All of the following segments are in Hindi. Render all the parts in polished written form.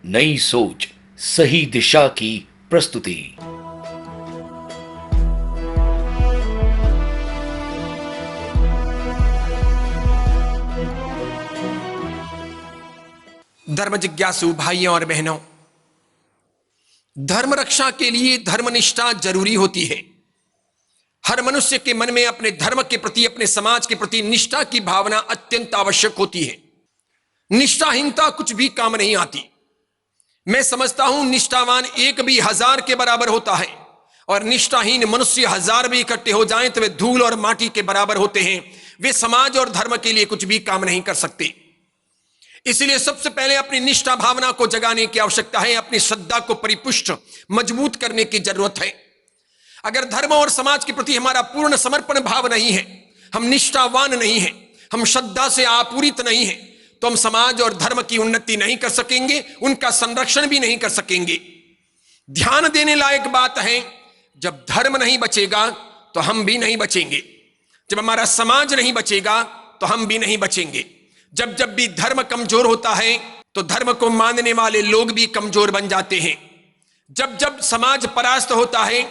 नई सोच, सही दिशा की प्रस्तुति। धर्म जिज्ञासु भाइयों और बहनों, धर्म रक्षा के लिए धर्मनिष्ठा जरूरी होती है। हर मनुष्य के मन में अपने धर्म के प्रति, अपने समाज के प्रति निष्ठा की भावना अत्यंत आवश्यक होती है। निष्ठाहीनता कुछ भी काम नहीं आती। मैं समझता हूं निष्ठावान एक भी 1000 के बराबर होता है और निष्ठाहीन मनुष्य 1000 भी इकट्ठे हो जाएं तो वे धूल और माटी के बराबर होते हैं। वे समाज और धर्म के लिए कुछ भी काम नहीं कर सकते। इसलिए सबसे पहले अपनी निष्ठा भावना को जगाने की आवश्यकता है। अपनी श्रद्धा को परिपुष्ट मजबूत करने की जरूरत है। अगर धर्म और समाज के प्रति हमारा पूर्ण समर्पण भाव नहीं है, हम निष्ठावान नहीं है, हम श्रद्धा से आपूरित नहीं है, तो हम समाज और धर्म की उन्नति नहीं कर सकेंगे, उनका संरक्षण भी नहीं कर सकेंगे। ध्यान देने लायक बात है, जब धर्म नहीं बचेगा तो हम भी नहीं बचेंगे। जब हमारा समाज नहीं बचेगा तो हम भी नहीं बचेंगे। जब जब भी धर्म कमजोर होता है तो धर्म को मानने वाले लोग भी कमजोर बन जाते हैं। जब जब समाज परास्त होता है,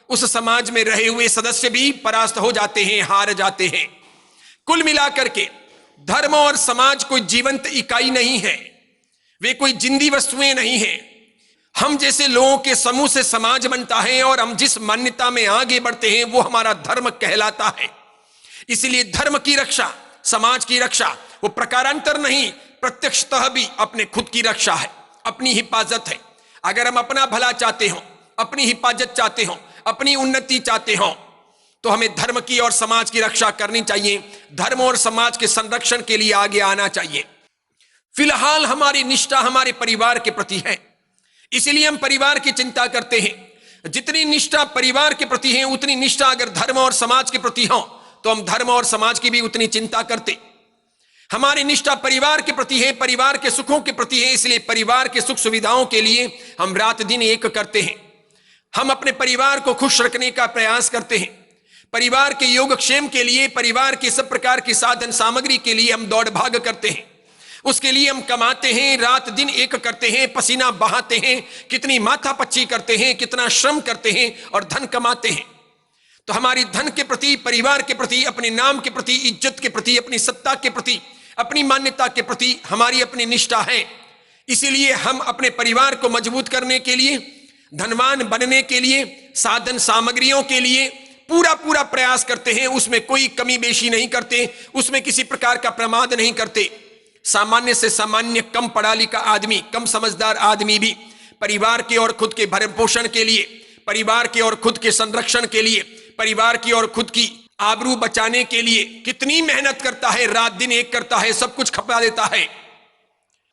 उस समाज में रहे हुए सदस्य भी परास्त हो जाते हैं, हार जाते हैं। कुल मिलाकर के धर्म और समाज कोई जीवंत इकाई नहीं है, वे कोई जिंदी वस्तुएं नहीं है। हम जैसे लोगों के समूह से समाज बनता है और हम जिस मान्यता में आगे बढ़ते हैं वो हमारा धर्म कहलाता है। इसलिए धर्म की रक्षा, समाज की रक्षा वो प्रकारांतर नहीं, प्रत्यक्षतः भी अपने खुद की रक्षा है, अपनी हिफाजत है। अगर हम अपना भला चाहते हो, अपनी हिफाजत चाहते हो, अपनी उन्नति चाहते हो, तो हमें धर्म की और समाज की रक्षा करनी चाहिए। धर्म और समाज के संरक्षण के लिए आगे आना चाहिए। फिलहाल हमारी निष्ठा हमारे परिवार के प्रति है, इसलिए हम परिवार की चिंता करते हैं। जितनी निष्ठा परिवार के प्रति है, उतनी निष्ठा अगर धर्म और समाज के प्रति हो तो हम धर्म और समाज की भी उतनी चिंता करते। हमारी निष्ठा परिवार के प्रति है, परिवार के सुखों के प्रति है, इसलिए परिवार के सुख सुविधाओं के लिए हम रात दिन एक करते हैं। हम अपने परिवार को खुश रखने का प्रयास करते हैं। परिवार के योगक्षेम के लिए, परिवार के सब प्रकार की साधन सामग्री के लिए हम दौड़ भाग करते हैं। उसके लिए हम कमाते हैं, रात दिन एक करते हैं, पसीना बहाते हैं, कितनी माथापच्ची करते हैं, कितना श्रम करते हैं और धन कमाते हैं। तो हमारी धन के प्रति, परिवार के प्रति, अपने नाम के प्रति, इज्जत के प्रति, अपनी सत्ता के प्रति, अपनी मान्यता के प्रति हमारी अपनी निष्ठा है। इसीलिए हम अपने परिवार को मजबूत करने के लिए, धनवान बनने के लिए, साधन सामग्रियों के लिए पूरा पूरा प्रयास करते हैं। उसमें कोई कमी बेशी नहीं करते, उसमें किसी प्रकार का प्रमाद नहीं करते। सामान्य से सामान्य, कम पढ़ा लिखा आदमी, कम समझदार आदमी भी परिवार के और खुद के भरण पोषण के लिए, परिवार के और खुद के संरक्षण के लिए, परिवार की और खुद की आबरू बचाने के लिए कितनी मेहनत करता है, रात दिन एक करता है, सब कुछ खपा देता है।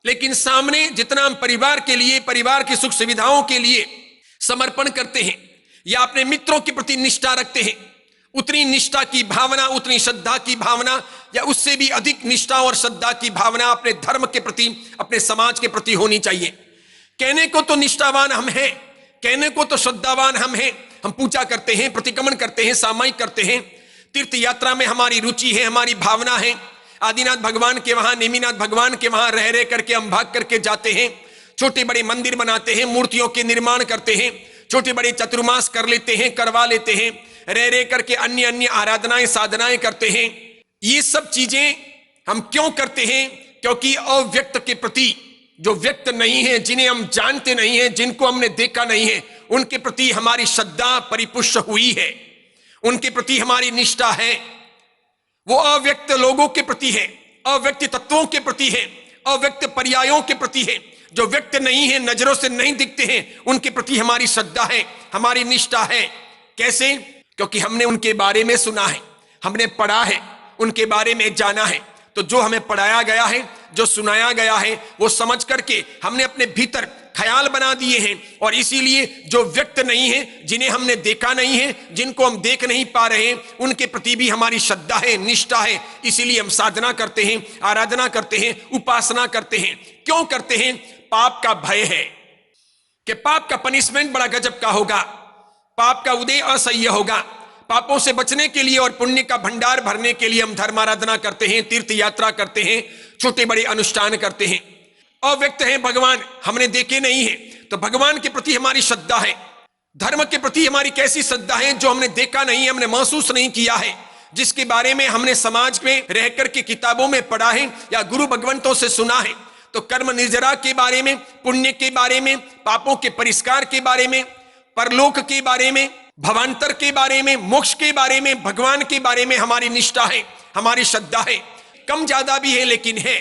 लेकिन सामने जितना हम परिवार के लिए, परिवार की सुख सुविधाओं के लिए समर्पण करते हैं या अपने मित्रों के प्रति निष्ठा रखते हैं, उतनी निष्ठा की भावना, उतनी श्रद्धा की भावना या उससे भी अधिक निष्ठा और श्रद्धा की भावना अपने धर्म के प्रति, अपने समाज के प्रति होनी चाहिए। कहने को तो निष्ठावान हम हैं, कहने को तो श्रद्धावान हम हैं, हम पूजा करते हैं, प्रतिक्रमण करते हैं, सामायिक करते हैं, तीर्थ यात्रा में हमारी रुचि है, हमारी भावना है। आदिनाथ भगवान के वहां, नेमिनाथ भगवान के वहां रह रह करके हम भाग करके जाते हैं। छोटे बड़े मंदिर बनाते हैं, मूर्तियों के निर्माण करते हैं, छोटे बड़े चतुर्मास कर लेते हैं, करवा लेते हैं, रह रह करके अन्य अन्य आराधनाएं साधनाएं करते हैं। ये सब चीजें हम क्यों करते हैं? क्योंकि अव्यक्त के प्रति, जो व्यक्त नहीं है, जिन्हें हम जानते नहीं है, जिनको हमने देखा नहीं है, उनके प्रति हमारी श्रद्धा परिपुष्ट हुई है, उनके प्रति हमारी निष्ठा है। वो अव्यक्त लोगों के प्रति है, अव्यक्त तत्वों के प्रति है, अव्यक्त पर्यायों के प्रति है, जो व्यक्त नहीं है, नजरों से नहीं दिखते हैं, उनके प्रति हमारी श्रद्धा है, हमारी निष्ठा है। कैसे? क्योंकि हमने उनके बारे में सुना है, हमने पढ़ा है, उनके बारे में जाना है। तो जो हमें पढ़ाया गया है, जो सुनाया गया है, वो समझ करके हमने अपने भीतर ख्याल बना दिए हैं। और इसीलिए जो व्यक्त नहीं है, जिन्हें हमने देखा नहीं है, जिनको हम देख नहीं पा रहे हैं, उनके प्रति भी हमारी श्रद्धा है, निष्ठा है। इसीलिए हम साधना करते हैं, आराधना करते हैं, उपासना करते हैं। क्यों करते हैं? पाप का भय है कि पाप का पनिशमेंट बड़ा गजब का होगा, पाप का उदय असह्य होगा। पापों से बचने के लिए और पुण्य का भंडार भरने के लिए हम धर्म आराधना करते हैं, तीर्थ यात्रा करते हैं, छोटे बड़े अनुष्ठान करते हैं। अव्यक्त हैं भगवान, हमने देखे नहीं है, तो भगवान के प्रति हमारी श्रद्धा है, धर्म के प्रति हमारी कैसी श्रद्धा है जो हमने देखा नहीं, हमने महसूस नहीं किया है, जिसके बारे में हमने समाज में रहकर के किताबों में पढ़ा है या गुरु भगवंतों से सुना है। तो कर्म निर्जरा के बारे में, पुण्य के बारे में, पापों के परिष्कार के बारे में, परलोक के बारे में, भवांतर के बारे में, मोक्ष के बारे में, भगवान के बारे में हमारी निष्ठा है, हमारी श्रद्धा है। कम ज्यादा भी है लेकिन है।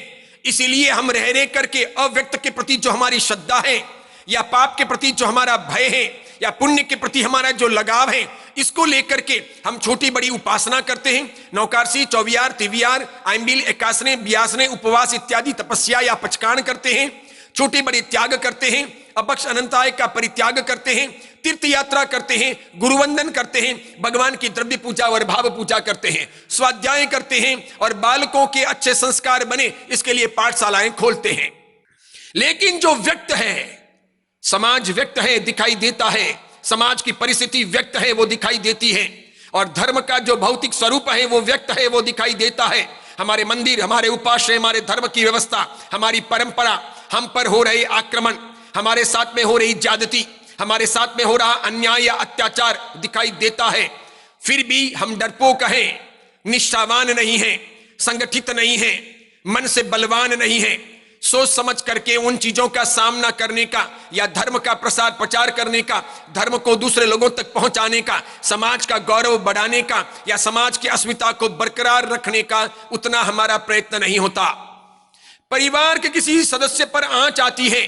इसीलिए हम रह रह करके अव्यक्त के प्रति जो हमारी श्रद्धा है, या पाप के प्रति जो हमारा भय है, या पुण्य के प्रति हमारा जो लगाव है, इसको लेकर के हम छोटी बड़ी उपासना करते हैं। नौकारसी, चौवियार, तिवियार, आइंबिल, एकासने, ब्यासने, उपवास इत्यादि तपस्या या पचकान करते हैं, छोटे बड़े त्याग करते हैं, अपक्ष अनंताय का परित्याग करते हैं, तीर्थ यात्रा करते हैं, गुरुवंदन करते हैं, भगवान की द्रव्य पूजा और भाव पूजा करते हैं, स्वाध्याय करते हैं, और बालकों के अच्छे संस्कार बने इसके लिए पाठशालाएं खोलते हैं। लेकिन जो व्यक्त है, समाज व्यक्त है, दिखाई देता है, समाज की परिस्थिति व्यक्त है, वो दिखाई देती है, और धर्म का जो भौतिक स्वरूप है वो व्यक्त है, वो दिखाई देता है। हमारे मंदिर, हमारे उपास्य, हमारे धर्म की व्यवस्था, हमारी परंपरा, हम पर हो रहे आक्रमण, हमारे साथ में हो रही ज्यादती, हमारे साथ में हो रहा अन्याय या अत्याचार दिखाई देता है। फिर भी हम डरपोक हैं, निष्ठावान नहीं हैं, संगठित नहीं हैं, मन से बलवान नहीं हैं, सोच समझ करके उन चीजों का सामना करने का, या धर्म का प्रसार प्रचार करने का, धर्म को दूसरे लोगों तक पहुंचाने का, समाज का गौरव बढ़ाने का, या समाज की अस्मिता को बरकरार रखने का उतना हमारा प्रयत्न नहीं होता। परिवार के किसी सदस्य पर आंच आती है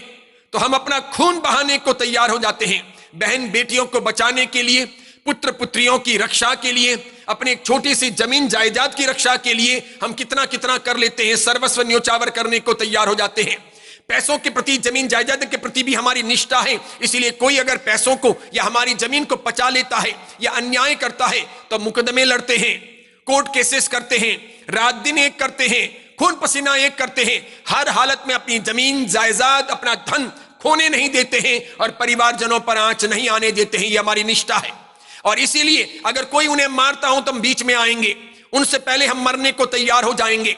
तो हम अपना खून बहाने को तैयार हो जाते हैं। बहन बेटियों को बचाने के लिए, पुत्र पुत्रियों की रक्षा के लिए, अपने एक छोटी सी जमीन जायदाद की रक्षा के लिए हम कितना कितना कर लेते हैं, सर्वस्व न्योछावर करने को तैयार हो जाते हैं। पैसों के प्रति, जमीन जायदाद के प्रति भी हमारी निष्ठा है। इसीलिए कोई अगर पैसों को या हमारी जमीन को पचा लेता है या अन्याय करता है तो मुकदमे लड़ते हैं, कोर्ट केसेस करते हैं, रात दिन एक करते हैं, खून पसीना एक करते हैं, हर हालत में अपनी जमीन जायदाद, अपना धन खोने नहीं देते हैं और परिवारजनों पर आंच नहीं आने देते हैं। ये हमारी निष्ठा है। और इसीलिए अगर कोई उन्हें मारता हो तो हम बीच में आएंगे, उनसे पहले हम मरने को तैयार हो जाएंगे।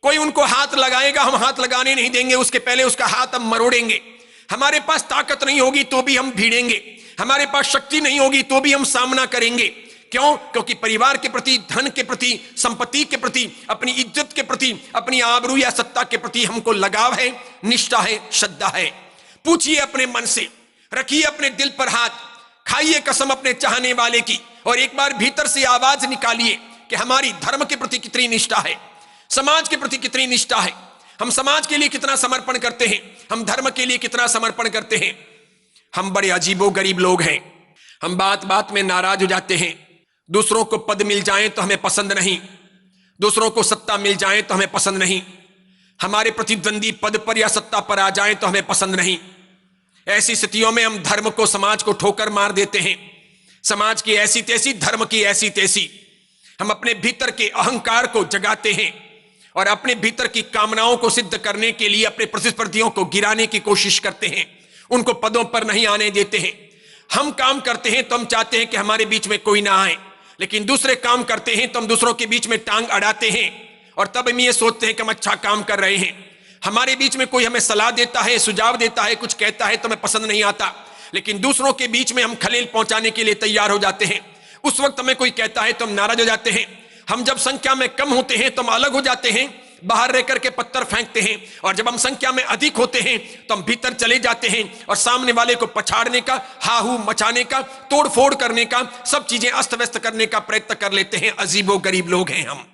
कोई उनको हाथ लगाएगा, हम हाथ लगाने नहीं देंगे, उसके पहले उसका हाथ हम मरोड़ेंगे। हमारे पास ताकत नहीं होगी तो भी हम भिड़ेंगे, हमारे पास शक्ति नहीं होगी तो भी हम सामना करेंगे। क्यों? क्योंकि परिवार के प्रति, धन के प्रति, संपत्ति के प्रति, अपनी इज्जत के प्रति, अपनी आबरू या सत्ता के प्रति हमको लगाव है, निष्ठा है, श्रद्धा है। पूछिए अपने मन से, रखिए अपने दिल पर हाथ, खाइए कसम अपने चाहने वाले की, और एक बार भीतर से आवाज निकालिए कि हमारी धर्म के प्रति कितनी निष्ठा है, समाज के प्रति कितनी निष्ठा है, हम समाज के लिए कितना समर्पण करते हैं, हम धर्म के लिए कितना समर्पण करते हैं। हम बड़े अजीबो गरीब लोग हैं, हम बात बात में नाराज हो जाते हैं। दूसरों को पद मिल जाए तो हमें पसंद नहीं, दूसरों को सत्ता मिल जाए तो हमें पसंद नहीं, हमारे प्रतिद्वंदी पद पर या सत्ता पर आ जाए तो हमें पसंद नहीं। ऐसी स्थितियों में हम धर्म को, समाज को ठोकर मार देते हैं। समाज की ऐसी तैसी, धर्म की ऐसी तैसी। हम अपने भीतर के अहंकार को जगाते हैं और अपने भीतर की कामनाओं को सिद्ध करने के लिए अपने प्रतिस्पर्धियों को गिराने की कोशिश करते हैं, उनको पदों पर नहीं आने देते हैं। हम काम करते हैं तो हम चाहते हैं कि हमारे बीच में कोई ना आए, लेकिन दूसरे काम करते हैं तो हम दूसरों के बीच में टांग अड़ाते हैं और तब हम ये सोचते हैं कि हम अच्छा काम कर रहे हैं। हमारे बीच में कोई हमें सलाह देता है, सुझाव देता है, कुछ कहता है तो हमें पसंद नहीं आता, लेकिन दूसरों के बीच में हम खलेल पहुंचाने के लिए तैयार हो जाते हैं। उस वक्त हमें कोई कहता है तो हम नाराज हो जाते हैं। हम जब संख्या में कम होते हैं तो हम अलग हो जाते हैं, बाहर रह करके पत्थर फेंकते हैं, और जब हम संख्या में अधिक होते हैं तो हम भीतर चले जाते हैं और सामने वाले को पछाड़ने का, हाहू मचाने का, तोड़ फोड़ करने का, सब चीजें अस्त व्यस्त करने का प्रयत्न कर लेते हैं। अजीबो गरीब लोग हैं हम।